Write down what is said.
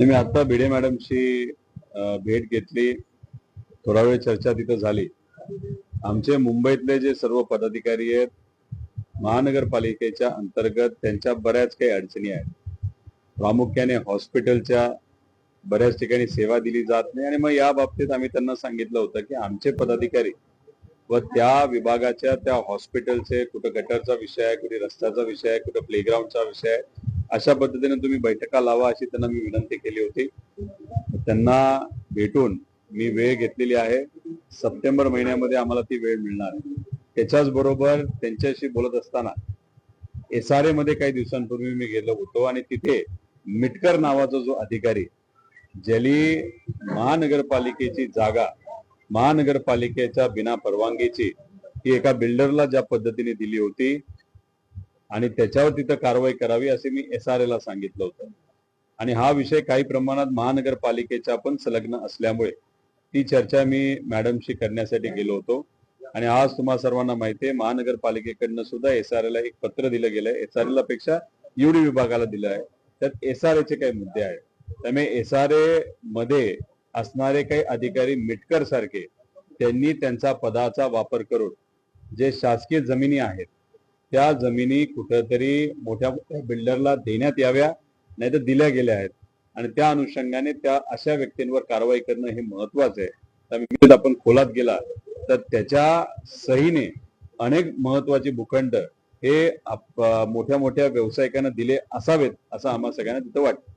मी आता भिडे मॅडमशी भेट घेतली. थोडा वेळ चर्चा तिथं झाली. आमचे मुंबईतले जे सर्व पदाधिकारी आहेत, महानगरपालिकेच्या अंतर्गत त्यांच्या बऱ्याच काही अडचणी आहेत. प्रामुख्याने हॉस्पिटलच्या बऱ्याच ठिकाणी सेवा दिली जात नाही आणि मग या बाबतीत आम्ही त्यांना सांगितलं होतं की आमचे पदाधिकारी व त्या विभागाच्या त्या हॉस्पिटलचे कुठं गटरचा विषय आहे, कुठे रस्त्याचा विषय आहे, कुठं प्लेग्राऊंडचा विषय आहे, अशा पद्धतीने तुम्ही बैठका लावा अशी त्यांना मी विनंती केली होती. त्यांना भेटून मी वेळ घेतलेली आहे. सप्टेंबर महिन्यामध्ये आम्हाला ती वेळ मिळणार आहे. त्याच्याच बरोबर त्यांच्याशी बोलत असताना SRA मध्ये काही दिवसांपूर्वी मी गेलो होतो आणि तिथे मिटकर नावाचा जो अधिकारी ज्याली महानगरपालिकेची जागा महानगरपालिकेच्या बिना परवानगीची ती एका बिल्डरला ज्या पद्धतीने दिली होती आणि त्याच्यावर तिथं कारवाई करावी असे मी SRA ला सांगितलं होतं. आणि हा विषय काही प्रमाणात महानगरपालिकेच्या पण संलग्न असल्यामुळे ती चर्चा मी मॅडमशी करण्यासाठी गेलो होतो. आणि आज तुम्हा सर्वांना माहिती आहे महानगरपालिकेकडनं सुद्धा SRA ला एक पत्र दिलं गेलंय. SRA ला पेक्षा UD विभागाला दिलं आहे. त्यात SRA चे काही मुद्दे आहेत. त्यामुळे SRA मध्ये असणारे काही अधिकारी मिटकर सारखे त्यांनी त्यांचा पदाचा वापर करून जे शासकीय जमिनी आहेत त्या जमिनी कुठेतरी मोठ्या मोठ्या बिल्डरला देण्यात याव्या, नाही तर दिल्या गेल्या आहेत. आणि त्या अनुषंगाने त्या अशा व्यक्तींवर कारवाई करणं हे महत्वाचं आहे. त्यामुळे आपण खोलात गेला तर त्याच्या सहीने अनेक महत्वाचे भूखंड हे मोठ्या मोठ्या व्यावसायिकांना दिले असावेत असं आम्हाला सगळ्यांना तिथं वाटतं.